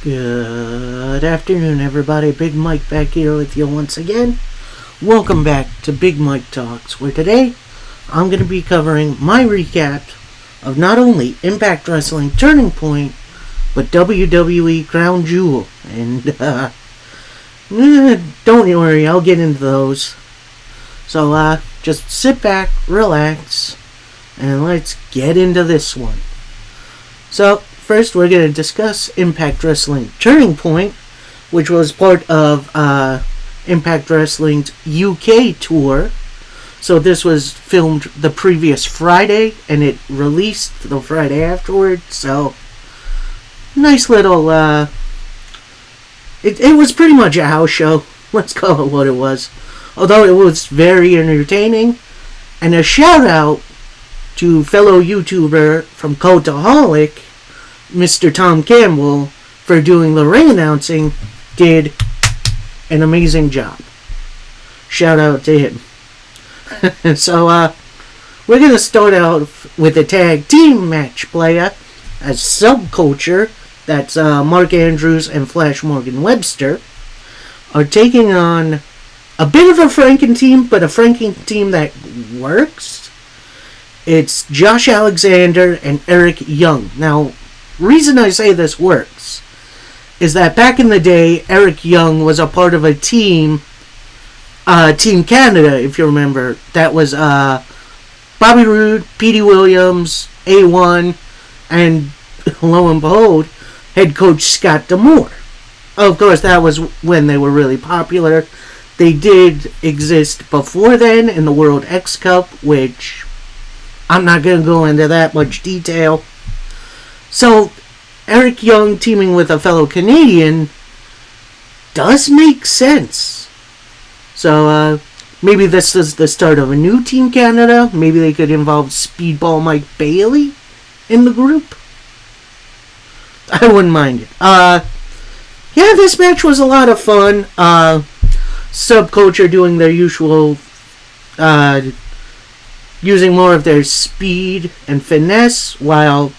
Good afternoon, everybody. Big Mike back here with you once again. Welcome back to Big Mike Talks, where today I'm going to be covering my recap of not only Impact Wrestling Turning Point, but WWE Crown Jewel. And don't worry, I'll get into those. So just sit back, relax, and let's get into this one. So, first we're going to discuss Impact Wrestling Turning Point, which was part of Impact Wrestling's UK tour. So this was filmed the previous Friday, and it released the Friday afterwards. So, nice little, it was pretty much a house show. Let's call it what it was. Although it was very entertaining. And a shout out to fellow YouTuber from Cultaholic, Mr. Tom Campbell, for doing the ring announcing. Did an amazing job. Shout out to him. So, we're going to start out with a tag team match player as Subculture. That's Mark Andrews and Flash Morgan Webster are taking on a bit of a Franken team, but a Franken team that works. It's Josh Alexander and Eric Young. Now, reason I say this works is that back in the day, Eric Young was a part of a team, Team Canada, if you remember. That was Bobby Roode, Petey Williams, A1, and lo and behold, head coach Scott D'Amore. Of course, that was when they were really popular. They did exist before then in the World X Cup, which I'm not going to go into that much detail. So, Eric Young teaming with a fellow Canadian does make sense. So, maybe this is the start of a new Team Canada. Maybe they could involve Speedball Mike Bailey in the group. I wouldn't mind it. Yeah, this match was a lot of fun. Subculture doing their usual, using more of their speed and finesse, while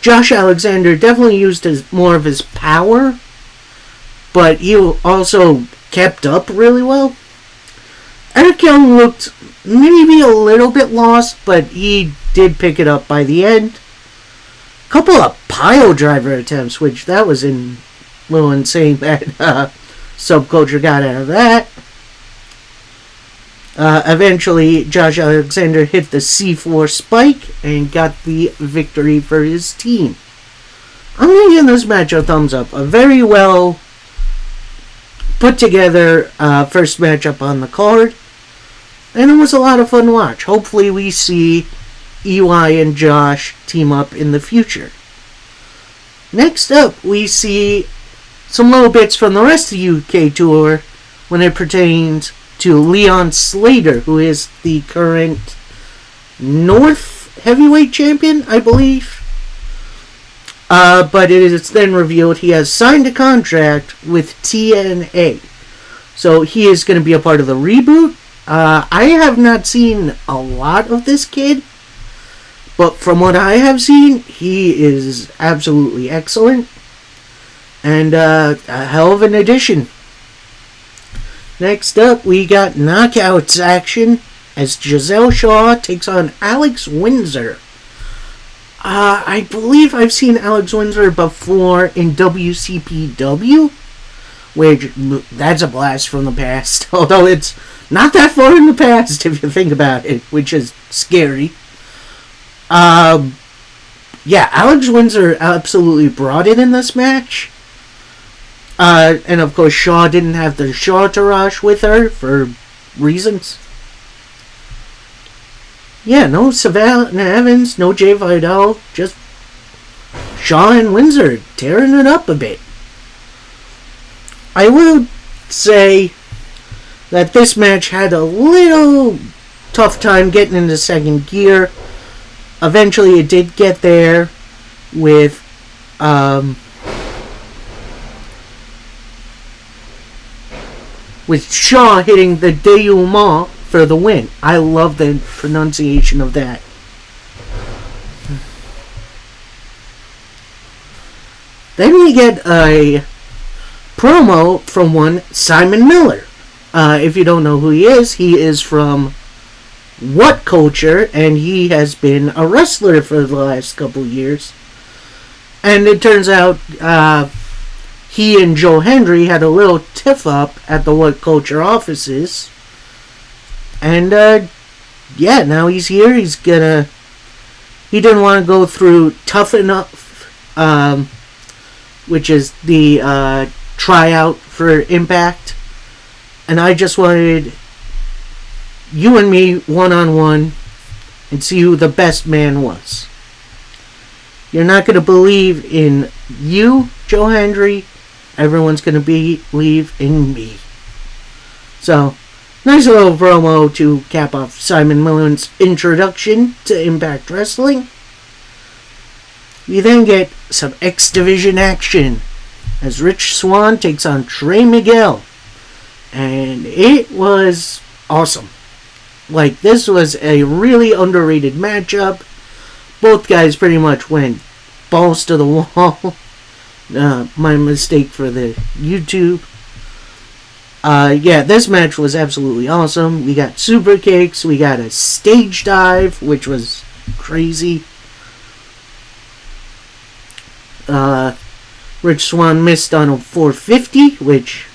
Josh Alexander definitely used more of his power, but he also kept up really well. Eric Young looked maybe a little bit lost, but he did pick it up by the end. Couple of pile driver attempts, which that was a little insane that Subculture got out of that. Eventually, Josh Alexander hit the C4 spike and got the victory for his team. I'm going to give this match a thumbs up. A very well put together first matchup on the card. And it was a lot of fun to watch. Hopefully we see EY and Josh team up in the future. Next up, we see some little bits from the rest of the UK tour when it pertains to Leon Slater, who is the current North Heavyweight Champion, I believe. But it is then revealed he has signed a contract with TNA. So he is going to be a part of the reboot. I have not seen a lot of this kid, but from what I have seen, he is absolutely excellent. And a hell of an addition. Next up, we got Knockouts action as Giselle Shaw takes on Alex Windsor. I believe I've seen Alex Windsor before in WCPW, which, that's a blast from the past. Although it's not that far in the past if you think about it, which is scary. Yeah, Alex Windsor absolutely brought it in this match. And of course, Shaw didn't have the Shaw entourage with her for reasons. Yeah, no Savannah Evans, no Jay Vidal, just Shaw and Windsor tearing it up a bit. I will say that this match had a little tough time getting into second gear. Eventually, it did get there with Shaw hitting the denouement for the win. I love the pronunciation of that. Then we get a promo from one Simon Miller. If you don't know who he is from What Culture, and he has been a wrestler for the last couple years. And it turns out he and Joe Hendry had a little tiff up at the What Culture offices. And now he's here. He didn't want to go through Tough Enough, which is the tryout for Impact. And I just wanted you and me one-on-one and see who the best man was. You're not going to believe in you, Joe Hendry. Everyone's going to believe in me. So, nice little promo to cap off Simon Miller's introduction to Impact Wrestling. We then get some X Division action as Rich Swann takes on Trey Miguel. And it was awesome. Like, this was a really underrated matchup. Both guys pretty much went balls to the wall. My mistake for the YouTube. This match was absolutely awesome. We got super kicks. We got a stage dive, which was crazy. Rich Swann missed on a 450, which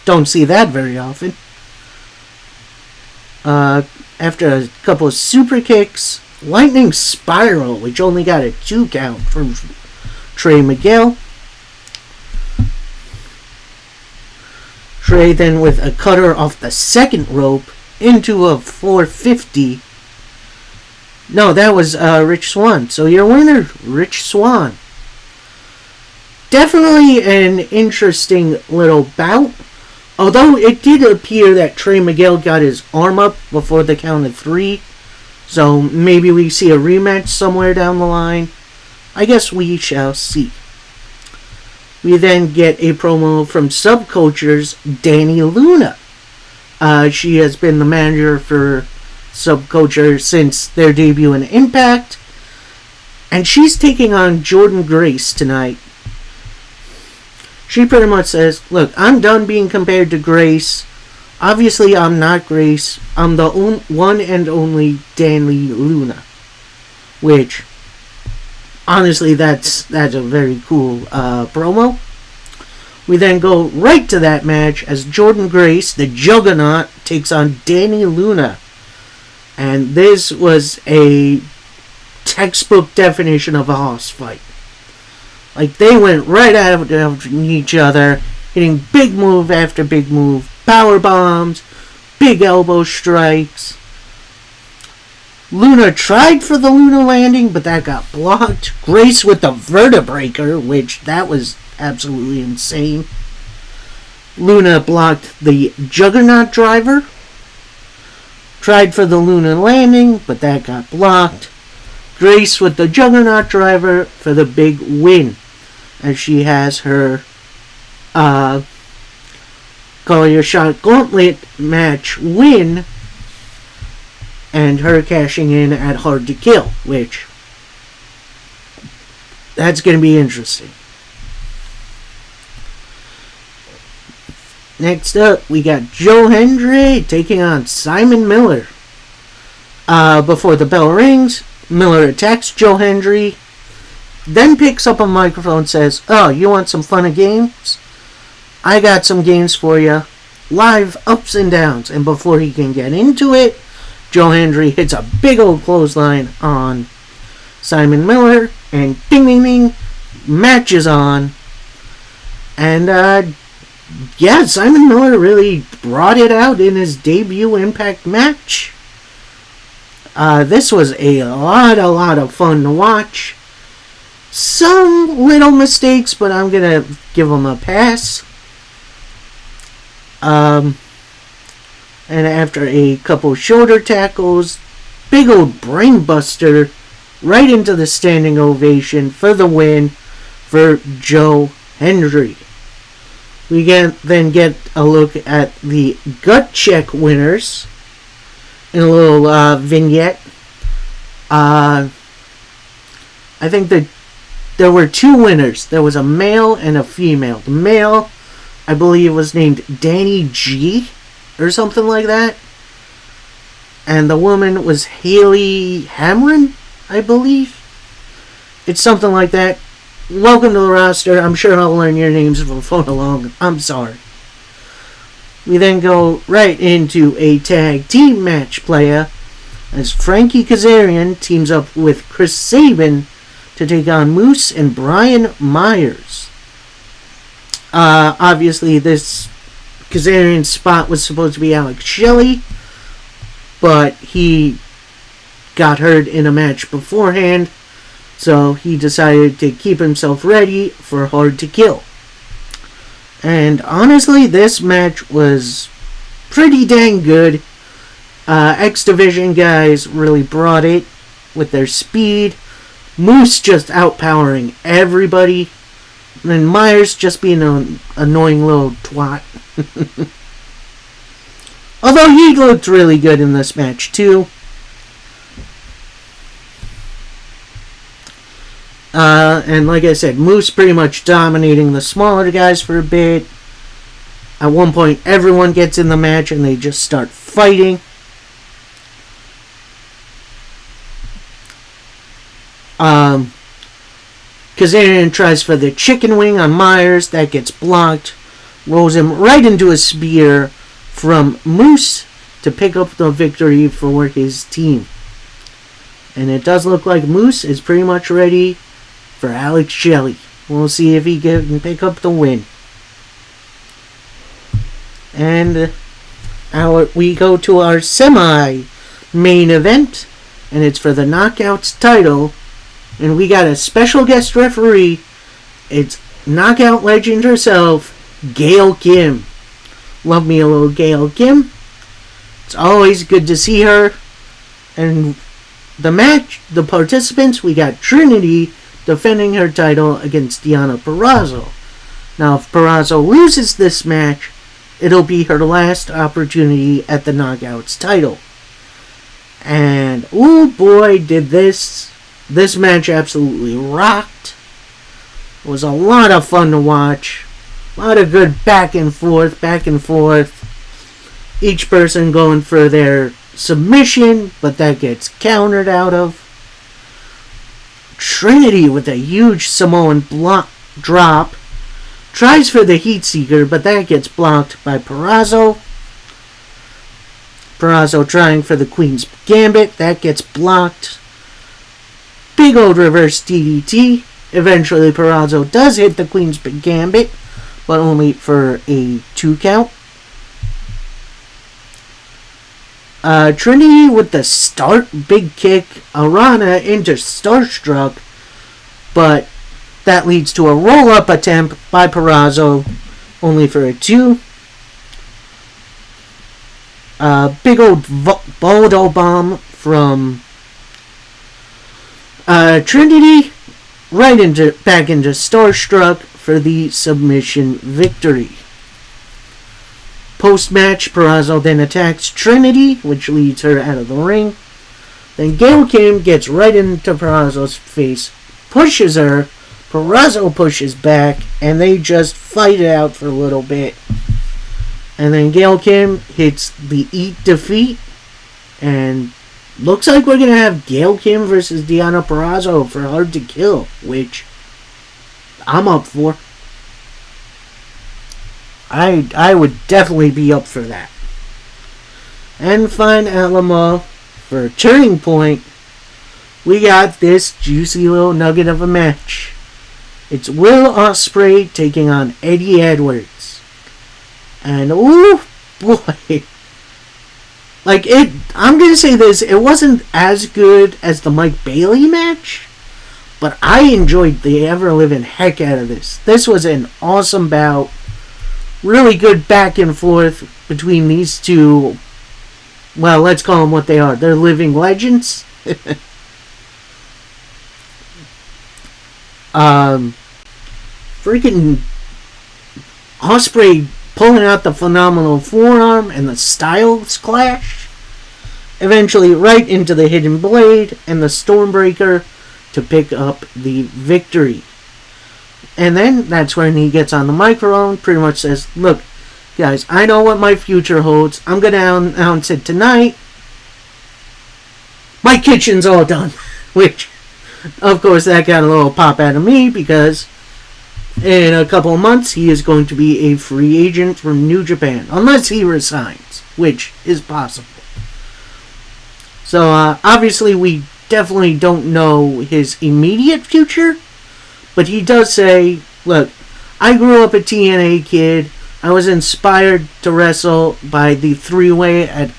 don't see that very often. After a couple of super kicks, lightning spiral, which only got a 2 count from Trey Miguel. Trey then with a cutter off the second rope into a 450. No, that was Rich Swann. So your winner, Rich Swann. Definitely an interesting little bout. Although it did appear that Trey Miguel got his arm up before the count of 3. So maybe we see a rematch somewhere down the line. I guess we shall see. We then get a promo from Subculture's Danny Luna. She has been the manager for Subculture since their debut in Impact. And she's taking on Jordynne Grace tonight. She pretty much says, look, I'm done being compared to Grace. Obviously, I'm not Grace. I'm the one and only Danny Luna. Which, honestly, that's a very cool promo. We then go right to that match as Jordynne Grace, the Juggernaut, takes on Danny Luna. And this was a textbook definition of a house fight. Like, they went right at each other, hitting big move after big move, power bombs, big elbow strikes. Luna tried for the Luna landing, but that got blocked. Grace with the Vertebreaker, which that was absolutely insane. Luna blocked the Juggernaut driver. Tried for the Luna landing, but that got blocked. Grace with the Juggernaut driver for the big win. As she has her Call Your Shot Gauntlet match win. And her cashing in at Hard to Kill, which that's going to be interesting. Next up, we got Joe Hendry taking on Simon Miller. Before the bell rings, Miller attacks Joe Hendry, then picks up a microphone and says, oh, you want some fun and games? I got some games for you. Live ups and downs. And before he can get into it, Joe Hendry hits a big old clothesline on Simon Miller, and ding ding ding, match is on. And Simon Miller really brought it out in his debut Impact match. This was a lot of fun to watch. Some little mistakes, but I'm gonna give him a pass. And after a couple shoulder tackles, big old brainbuster right into the standing ovation for the win for Joe Hendry. We then get a look at the gut check winners in a little vignette. I think the there were two winners. There was a male and a female. The male, I believe, was named Danny G or something like that. And the woman was Haley Hamrin, I believe. It's something like that. Welcome to the roster. I'm sure I'll learn your names if I phone along. I'm sorry. We then go right into a tag team match playa as Frankie Kazarian teams up with Chris Sabin to take on Moose and Brian Myers. Obviously, this Kazarian spot was supposed to be Alex Shelley, but he got hurt in a match beforehand, so he decided to keep himself ready for Hard to Kill. And honestly, this match was pretty dang good. X Division guys really brought it with their speed. Moose just outpowering everybody. And Myers just being an annoying little twat. Although he looked really good in this match too. And like I said, Moose pretty much dominating the smaller guys for a bit. At one point, everyone gets in the match and they just start fighting. Kazarian tries for the chicken wing on Myers. That gets blocked. Rolls him right into a spear from Moose to pick up the victory for his team. And it does look like Moose is pretty much ready for Alex Shelley. We'll see if he can pick up the win. And we go to our semi-main event, and it's for the Knockouts title. And we got a special guest referee. It's Knockout legend herself, Gail Kim. Love me a little Gail Kim. It's always good to see her. And the match, the participants, we got Trinity defending her title against Deonna Purrazzo. Now, if Purrazzo loses this match, it'll be her last opportunity at the Knockouts title. And, oh boy, did this match absolutely rocked. It was a lot of fun to watch. A lot of good back and forth. Each person going for their submission, but that gets countered out of. Trinity with a huge Samoan drop. Tries for the Heat Seeker, but that gets blocked by Purrazzo. Purrazzo trying for the Queen's Gambit. That gets blocked. Big old reverse DDT. Eventually, Purrazzo does hit the Queen's Gambit, but only for a 2 count. Trinity with the start big kick. Arana into Starstruck, but that leads to a roll-up attempt by Purrazzo, only for a 2. Big old Baldo bomb from Trinity, back into Starstruck for the submission victory. Post-match, Purrazzo then attacks Trinity, which leads her out of the ring. Then Gail Kim gets right into Purrazzo's face, pushes her. Purrazzo pushes back, and they just fight it out for a little bit. And then Gail Kim hits the Eat Defeat, and looks like we're going to have Gail Kim versus Deonna Purrazzo for Hard to Kill, which I'm up for. I would definitely be up for that. And fine, Alamo, for Turning Point, we got this juicy little nugget of a match. It's Will Ospreay taking on Eddie Edwards. And, ooh, boy. I'm going to say this, it wasn't as good as the Mike Bailey match, but I enjoyed the ever-living heck out of this. This was an awesome bout. Really good back and forth between these two. Well, let's call them what they are. They're living legends. Freaking Ospreay pulling out the phenomenal forearm and the Styles Clash. Eventually right into the Hidden Blade and the Stormbreaker. to pick up the victory. And then that's when he gets on the microphone, pretty much says, look, guys, I know what my future holds. I'm going to announce it tonight. My kitchen's all done. Which, of course, that got a little pop out of me because in a couple of months he is going to be a free agent from New Japan. Unless he resigns, which is possible. So, obviously, we definitely don't know his immediate future. But he does say, look, I grew up a TNA kid. I was inspired to wrestle by the three-way at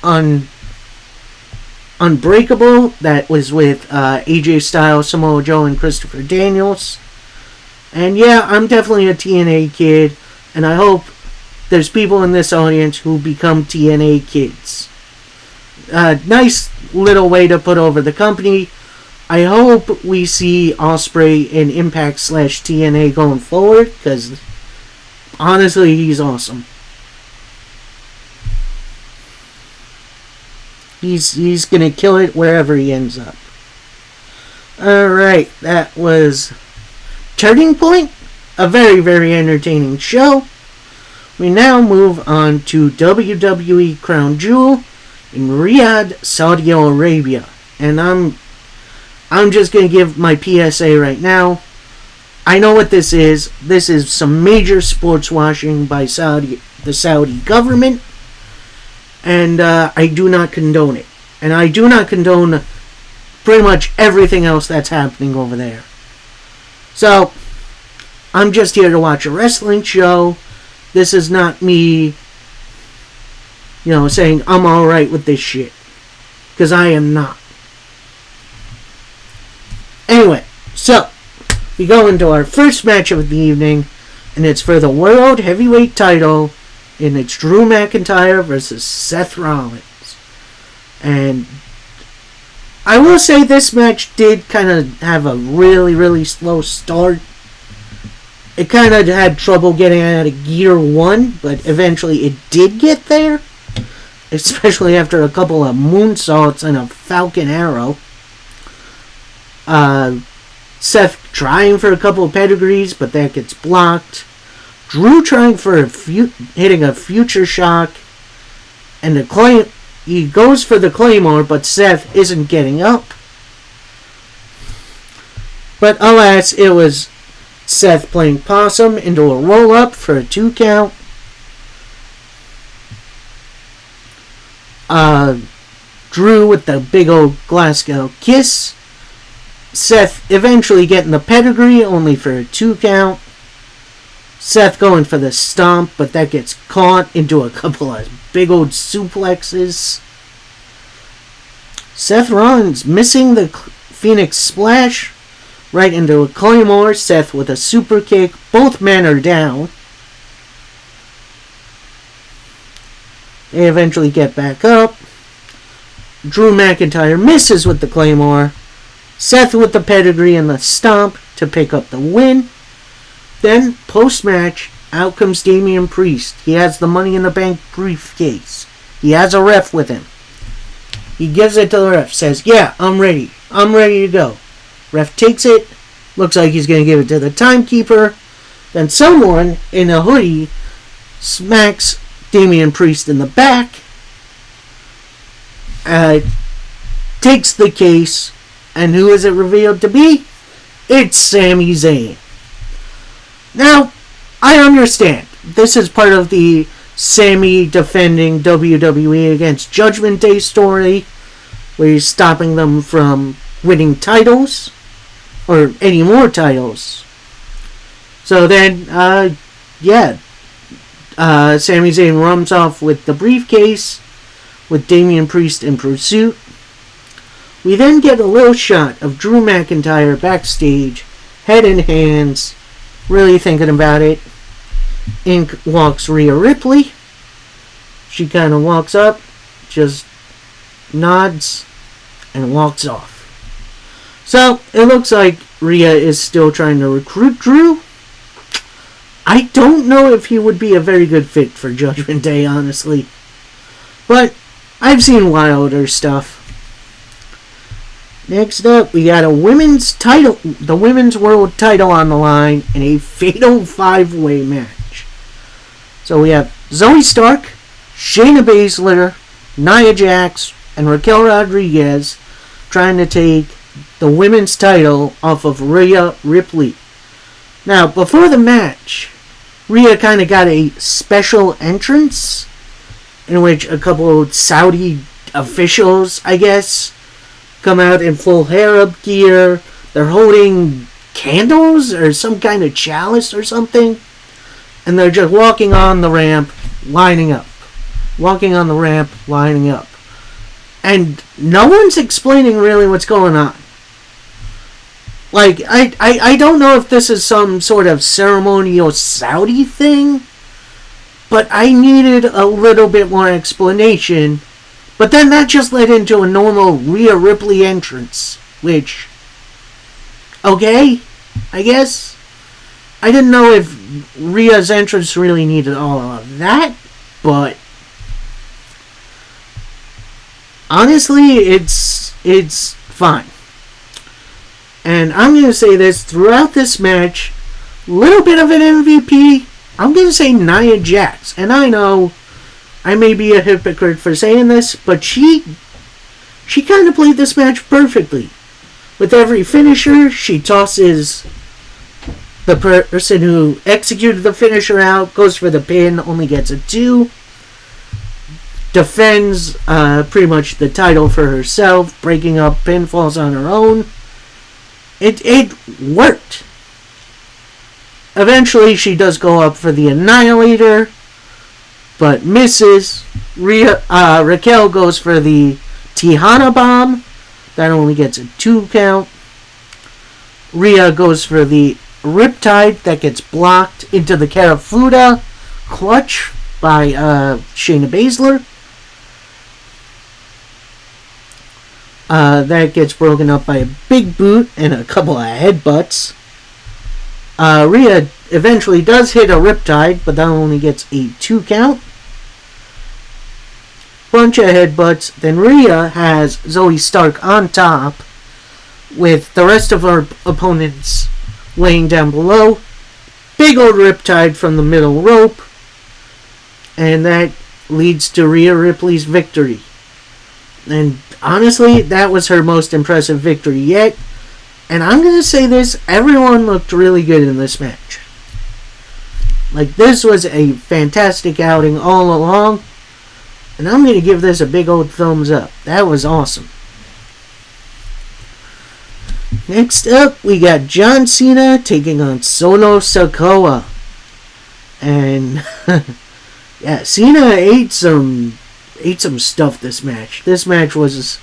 Unbreakable. That was with AJ Styles, Samoa Joe, and Christopher Daniels. And yeah, I'm definitely a TNA kid. And I hope there's people in this audience who become TNA kids. Nice little way to put over the company. I hope we see Ospreay in Impact / TNA going forward, because honestly, he's awesome. He's gonna kill it wherever he ends up. Alright, that was Turning Point. A very, very entertaining show. We now move on to WWE Crown Jewel in Riyadh, Saudi Arabia. And I'm just going to give my PSA right now. I know what this is. This is some major sports washing by the Saudi government. And I do not condone it. And I do not condone pretty much everything else that's happening over there. So, I'm just here to watch a wrestling show. This is not me, saying I'm alright with this shit. Because I am not. Anyway, so we go into our first match of the evening, and it's for the World Heavyweight title, and it's Drew McIntyre versus Seth Rollins. And I will say this match did kind of have a really, really slow start. It kind of had trouble getting out of gear 1, but eventually it did get there, especially after a couple of moonsaults and a Falcon Arrow. Seth trying for a couple of pedigrees, but that gets blocked. Drew trying for hitting a future shock, and he goes for the Claymore, but Seth isn't getting up. But alas, it was Seth playing possum into a roll-up for a 2 count. Drew with the big old Glasgow kiss. Seth eventually getting the pedigree, only for a 2 count. Seth going for the stomp, but that gets caught into a couple of big old suplexes. Seth Rollins missing the Phoenix Splash, right into a Claymore. Seth with a super kick. Both men are down. They eventually get back up. Drew McIntyre misses with the Claymore. Seth with the pedigree and the stomp to pick up the win. Then, post-match, out comes Damian Priest. He has the Money in the Bank briefcase. He has a ref with him. He gives it to the ref. Says, yeah, I'm ready. I'm ready to go. Ref takes it. Looks like he's going to give it to the timekeeper. Then someone in a hoodie smacks Damian Priest in the back. Takes the case. And who is it revealed to be? It's Sami Zayn. Now, I understand. This is part of the Sami defending WWE against Judgment Day story, where he's stopping them from winning titles, or any more titles. So then, Sami Zayn runs off with the briefcase, with Damian Priest in pursuit. We then get a little shot of Drew McIntyre backstage, head in hands, really thinking about it. In walks Rhea Ripley. She kind of walks up, just nods, and walks off. So, it looks like Rhea is still trying to recruit Drew. I don't know if he would be a very good fit for Judgment Day, honestly. But I've seen wilder stuff. Next up, we got the women's world title on the line in a fatal 5-way match. So we have Zoe Stark, Shayna Baszler, Nia Jax, and Raquel Rodriguez trying to take the women's title off of Rhea Ripley. Now, before the match, Rhea kind of got a special entrance in which a couple of Saudi officials, I guess, come out in full harem gear. They're holding candles or some kind of chalice or something. And they're just walking on the ramp, lining up. Walking on the ramp, lining up. And no one's explaining really what's going on. Like, I don't know if this is some sort of ceremonial Saudi thing, but I needed a little bit more explanation. But then that just led into a normal Rhea Ripley entrance, which, okay, I guess. I didn't know if Rhea's entrance really needed all of that, but honestly, it's fine. And I'm going to say this, throughout this match, a little bit of an MVP, I'm going to say Nia Jax. And I know I may be a hypocrite for saying this, but she kind of played this match perfectly. With every finisher, she tosses the person who executed the finisher out, goes for the pin, only gets a 2. Defends pretty much the title for herself, breaking up pinfalls on her own. It worked. Eventually, she does go up for the Annihilator, but misses. Raquel goes for the Tejana Bomb. That only gets a 2 count. Rhea goes for the Riptide. That gets blocked into the Karafuda clutch by Shayna Baszler. That gets broken up by a big boot and a couple of headbutts. Rhea eventually does hit a Riptide, but that only gets a 2 count. Bunch of headbutts. Then Rhea has Zoe Stark on top with the rest of her opponents laying down below. Big old Riptide from the middle rope. And that leads to Rhea Ripley's victory. And honestly, that was her most impressive victory yet. And I'm going to say this, everyone looked really good in this match. Like, this was a fantastic outing all along. And I'm going to give this a big old thumbs up. That was awesome. Next up, we got John Cena taking on Solo Sikoa. And, yeah, Cena ate some stuff this match. This match was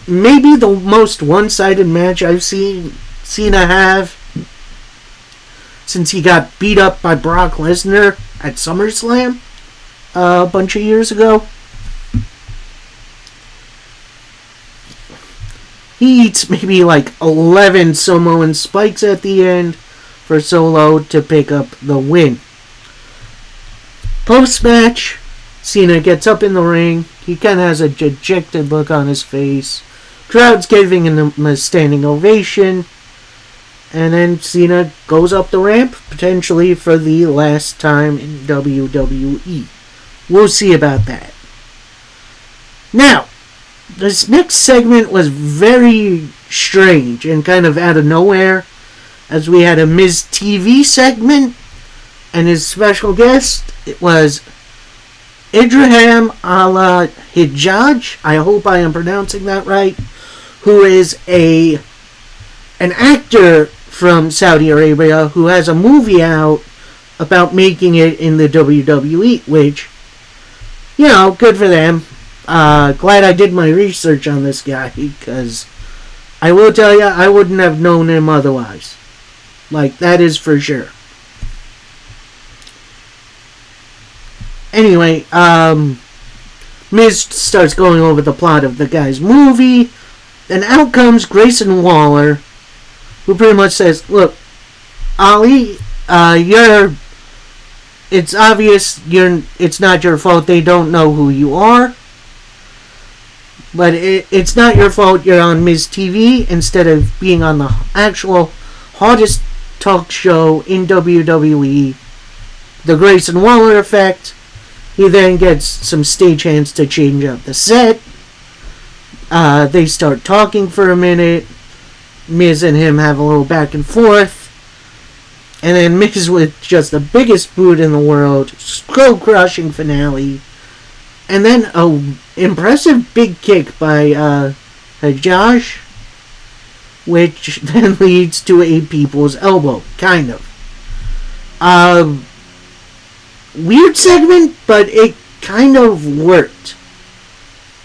maybe the most one-sided match I've seen Cena have since he got beat up by Brock Lesnar at SummerSlam a bunch of years ago. He eats maybe like 11 Samoan spikes at the end for Solo to pick up the win. Post-match, Cena gets up in the ring. He kind of has a dejected look on his face. Crowd's giving him a standing ovation. And then Cena goes up the ramp, potentially for the last time in WWE. We'll see about that. Now, this next segment was very strange and kind of out of nowhere, as we had a Miz TV segment, and his special guest, it was Ibrahim Ala Hijaj, I hope I am pronouncing that right, who is an actor from Saudi Arabia who has a movie out about making it in the WWE, which, you know, good for them. Glad I did my research on this guy, because I will tell you, I wouldn't have known him otherwise. Like, that is for sure. Anyway, Miz starts going over the plot of the guy's movie. Then out comes Grayson Waller, who pretty much says, look, Ali, it's obvious it's not your fault. They don't know who you are. But it's not your fault you're on Miz TV instead of being on the actual hottest talk show in WWE, the Grayson Waller Effect. He then gets some stagehands to change up the set. They start talking for a minute. Miz and him have a little back and forth. And then Miz with just the biggest boot in the world, skull-crushing finale. And then a impressive big kick by Josh, which then leads to a people's elbow, kind of. Weird segment, but it kind of worked.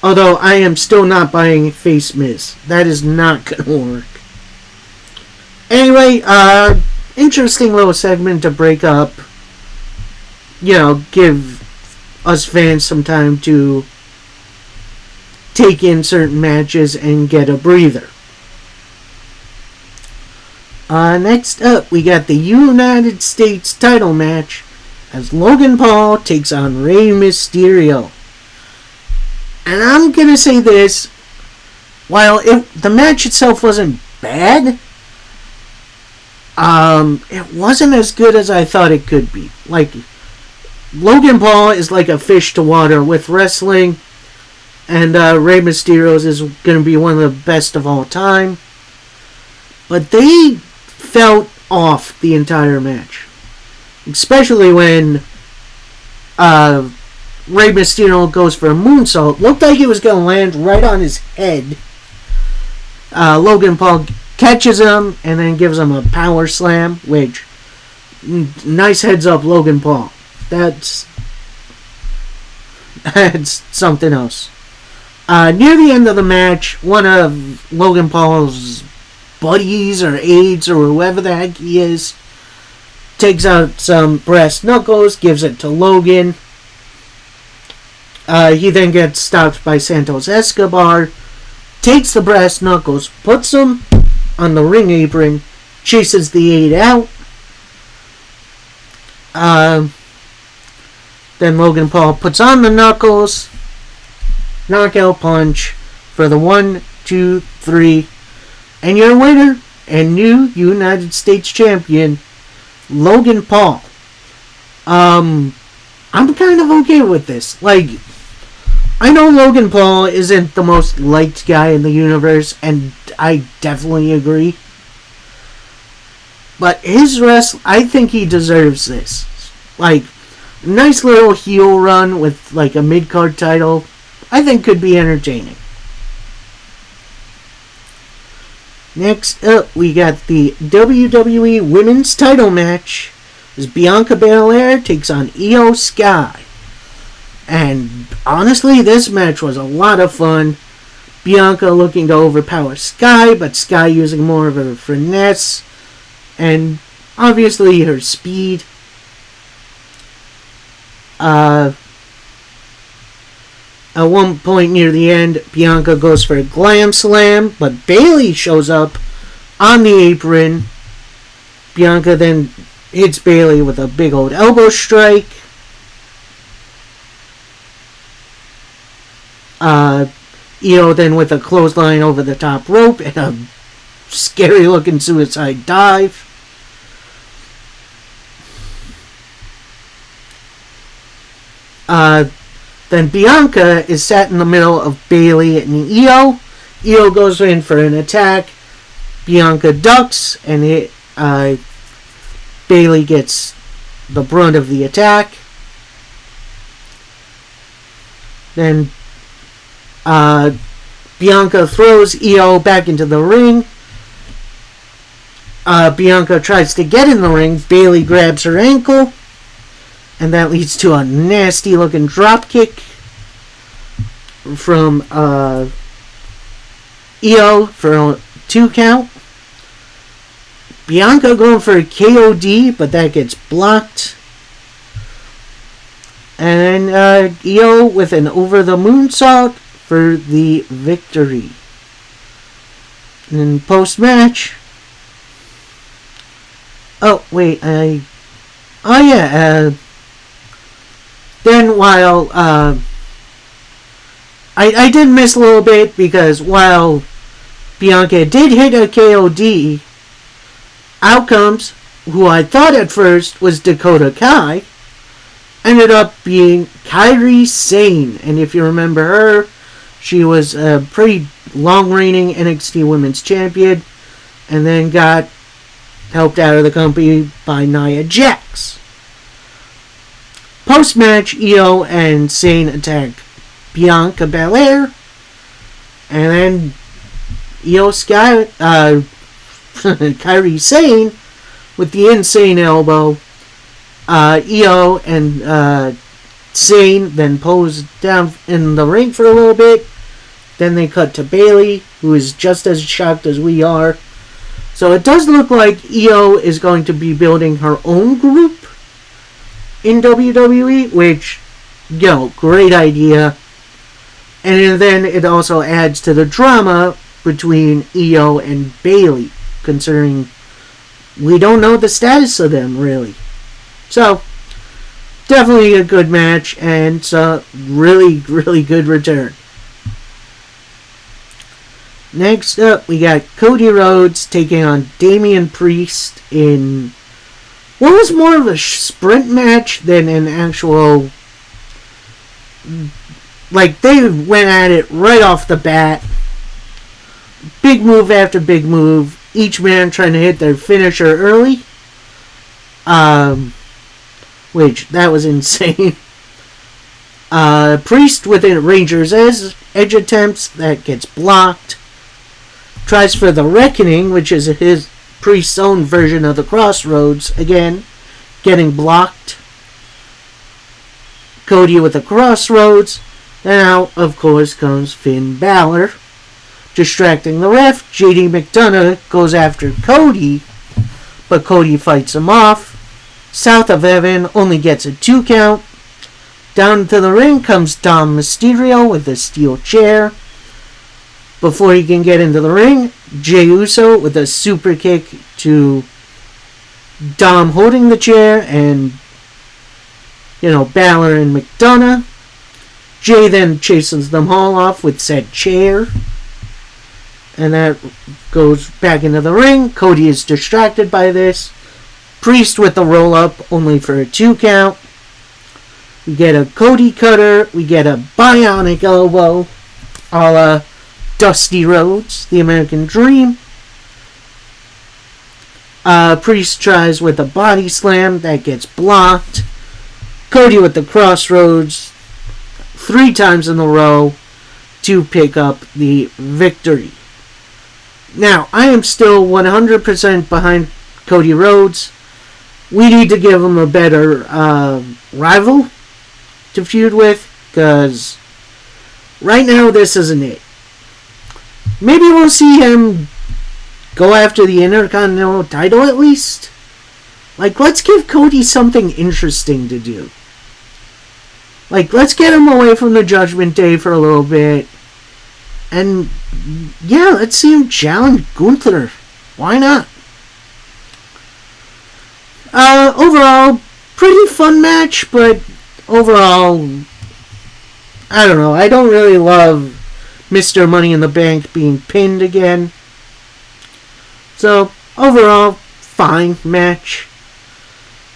Although I am still not buying face Miz. That is not going to work. Anyway, interesting little segment to break up. Give us fans some time to take in certain matches and get a breather. Next up, we got the United States title match as Logan Paul takes on Rey Mysterio. And I'm going to say this, while the match itself wasn't bad, it wasn't as good as I thought it could be. Like, Logan Paul is like a fish to water with wrestling, and Rey Mysterio is going to be one of the best of all time. But they felt off the entire match. Especially when Rey Mysterio goes for a moonsault. Looked like he was going to land right on his head. Logan Paul catches him and then gives him a power slam, which, nice heads up, Logan Paul. That's something else. Near the end of the match, one of Logan Paul's buddies or aides or whoever the heck he is takes out some brass knuckles, gives it to Logan. He then gets stopped by Santos Escobar, takes the brass knuckles, puts them on the ring apron, chases the aide out. Then Logan Paul puts on the knuckles, knockout punch for the 1, 2, 3, and your winner and new United States champion, Logan Paul. I'm kind of okay with this. Like, I know Logan Paul isn't the most liked guy in the universe, and I definitely agree. But I think he deserves this. Like, nice little heel run with like a mid-card title, I think could be entertaining. Next up, we got the WWE Women's title match as Bianca Belair takes on Io Sky. And honestly, this match was a lot of fun. Bianca looking to overpower Sky, but Sky using more of her finesse and obviously her speed. At one point near the end, Bianca goes for a glam slam, but Bayley shows up on the apron. Bianca then hits Bayley with a big old elbow strike. Io then with a clothesline over the top rope and a scary looking suicide dive. Then Bianca is sat in the middle of Bayley and Io. Io goes in for an attack. Bianca ducks and Bayley gets the brunt of the attack. Then Bianca throws Io back into the ring. Bianca tries to get in the ring. Bayley grabs her ankle. And that leads to a nasty looking drop kick from Io for a 2 count. Bianca going for a KOD, but that gets blocked. And Io with an over the moonsault for the victory. And post match. Oh wait, then while I did miss a little bit because while Bianca did hit a KOD, Outcomes, who I thought at first was Dakota Kai, ended up being Kairi Sane. And if you remember her, she was a pretty long-reigning NXT Women's Champion and then got helped out of the company by Nia Jax. Post-match, Io and Sane attack Bianca Belair, and then Kairi Sane with the insane elbow. Io and Sane then posed down in the ring for a little bit. Then they cut to Bayley, who is just as shocked as we are. So it does look like Io is going to be building her own group in WWE, which, great idea. And then it also adds to the drama between Io and Bayley, considering we don't know the status of them, really. So, definitely a good match, and it's a really, really good return. Next up, we got Cody Rhodes taking on Damian Priest in what was more of a sprint match than an actual... Like, they went at it right off the bat. Big move after big move. Each man trying to hit their finisher early. Which, that was insane. Priest with a Ranger's Edge attempts. That gets blocked. Tries for the Reckoning, which is his Priest's own version of the Crossroads. Again, getting blocked. Cody with the Crossroads. Now, of course, comes Finn Balor. Distracting the ref, JD McDonough goes after Cody, but Cody fights him off. South of Evan only gets a 2 count. Down to the ring comes Dom Mysterio with a steel chair. Before he can get into the ring, Jey Uso with a super kick to Dom holding the chair and, Balor and McDonough. Jey then chases them all off with said chair. And that goes back into the ring. Cody is distracted by this. Priest with the roll-up, only for a 2 count. We get a Cody cutter. We get a bionic elbow, a la Dusty Rhodes, the American Dream. Priest tries with a body slam. That gets blocked. Cody with the Crossroads 3 times in a row to pick up the victory. Now, I am still 100% behind Cody Rhodes. We need to give him a better rival to feud with, because right now this isn't it. Maybe we'll see him go after the Intercontinental title at least. Like, let's give Cody something interesting to do. Like, let's get him away from the Judgment Day for a little bit. And, yeah, let's see him challenge Gunther. Why not? Overall, pretty fun match, but overall, I don't know. I don't really love Mr. Money in the Bank being pinned again. So, overall, fine match.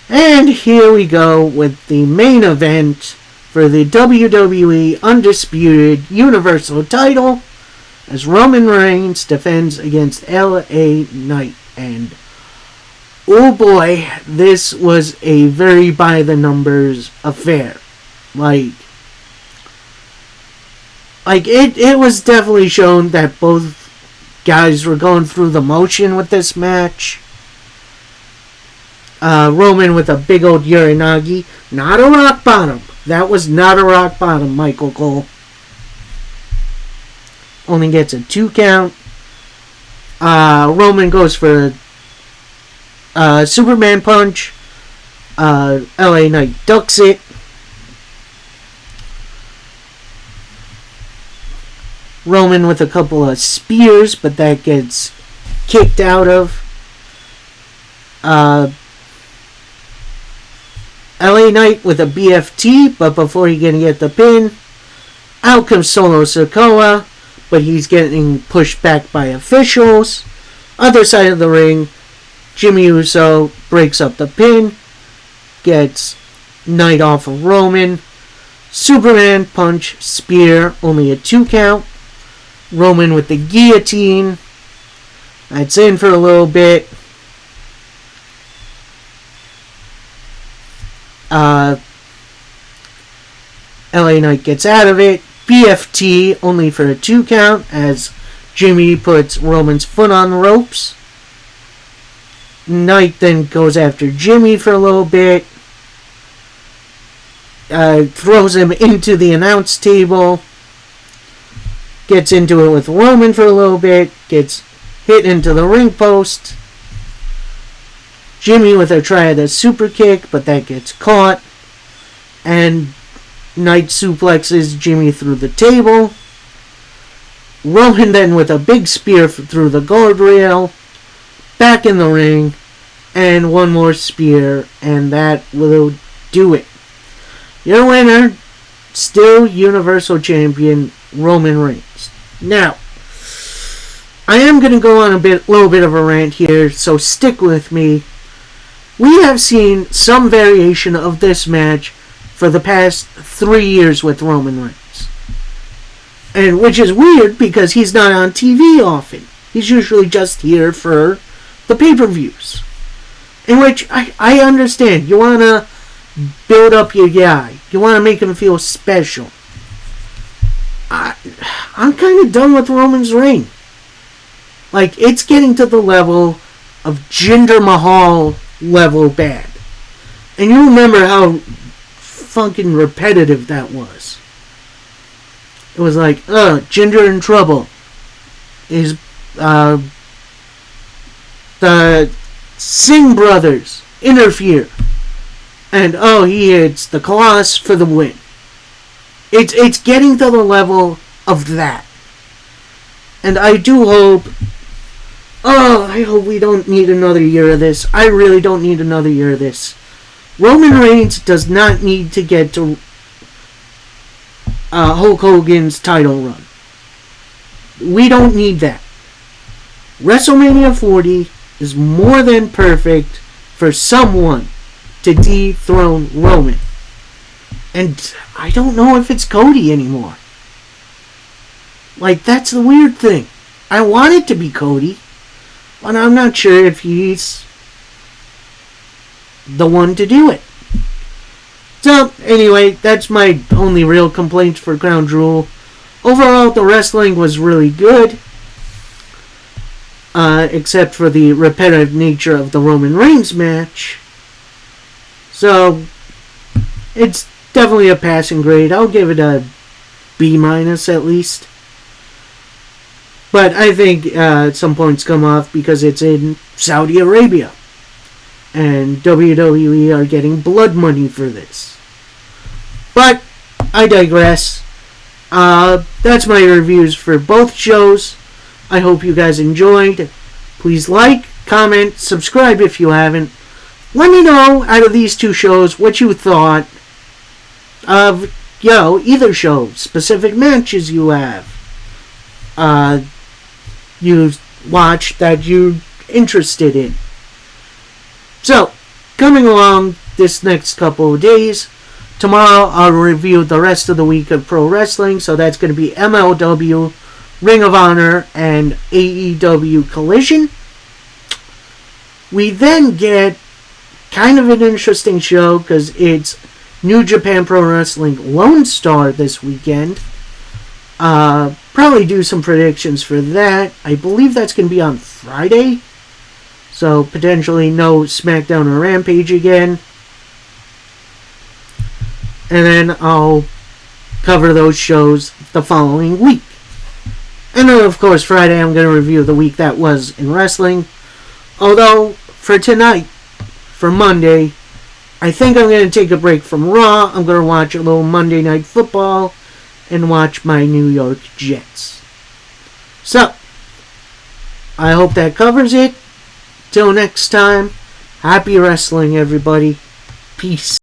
And here we go with the main event for the WWE Undisputed Universal title as Roman Reigns defends against LA Knight. And oh boy, this was a very by the numbers affair. Like it was definitely shown that both guys were going through the motion with this match. Roman with a big old Uranagi. Not a rock bottom. That was not a rock bottom, Michael Cole. Only gets a 2 count. Roman goes for a Superman punch. LA Knight ducks it. Roman with a couple of spears, but that gets kicked out of. LA Knight with a BFT, but before he can get the pin, Out comes Solo Sikoa, but he's getting pushed back by officials. Other side of the ring, Jimmy Uso breaks up the pin, gets Knight off of Roman. Superman punch, spear, only a 2 count. Roman with the guillotine. That's in for a little bit. LA Knight gets out of it. BFT only for a 2 count as Jimmy puts Roman's foot on the ropes. Knight then goes after Jimmy for a little bit. Throws him into the announce table. Gets into it with Roman for a little bit. Gets hit into the ring post. Jimmy with a try at a super kick, but that gets caught. And Knight suplexes Jimmy through the table. Roman then with a big spear through the guardrail. Back in the ring. And one more spear. And that will do it. Your winner, still Universal Champion, Roman Reigns. Now, I am going to go on a little bit of a rant here, so stick with me. We have seen some variation of this match for the past 3 years with Roman Reigns. And which is weird because he's not on TV often. He's usually just here for the pay-per-views. In which I understand. You want to build up your guy. You want to make him feel special. I'm kind of done with Roman's reign. Like, it's getting to the level of Jinder Mahal level bad. And you remember how fucking repetitive that was. It was like, Jinder in trouble. The Singh brothers interfere. And, he hits the Colossus for the win. It's getting to the level of that. And I do hope... I hope we don't need another year of this. I really don't need another year of this. Roman Reigns does not need to get to Hulk Hogan's title run. We don't need that. WrestleMania 40 is more than perfect for someone to dethrone Roman. And I don't know if it's Cody anymore. Like, that's the weird thing. I want it to be Cody, but I'm not sure if he's the one to do it. So, anyway, that's my only real complaint for Crown Jewel. Overall, the wrestling was really good. Except for the repetitive nature of the Roman Reigns match. So, it's definitely a passing grade. I'll give it a B- at least. But I think some points come off because it's in Saudi Arabia. And WWE are getting blood money for this. But, I digress. That's my reviews for both shows. I hope you guys enjoyed. Please like, comment, subscribe if you haven't. Let me know, out of these two shows, what you thought of, either show. Specific matches you have. You watched that you're interested in. So, coming along this next couple of days, tomorrow I'll review the rest of the week of pro wrestling. So that's going to be MLW, Ring of Honor, and AEW Collision. We then get kind of an interesting show because it's New Japan Pro Wrestling Lone Star this weekend. Probably do some predictions for that. I believe that's going to be on Friday. So potentially no SmackDown or Rampage again. And then I'll cover those shows the following week. And then, of course, Friday I'm going to review the week that was in wrestling. Although, for tonight, for Monday, I think I'm going to take a break from Raw. I'm going to watch a little Monday Night Football and watch my New York Jets. So, I hope that covers it. Till next time, happy wrestling, everybody. Peace.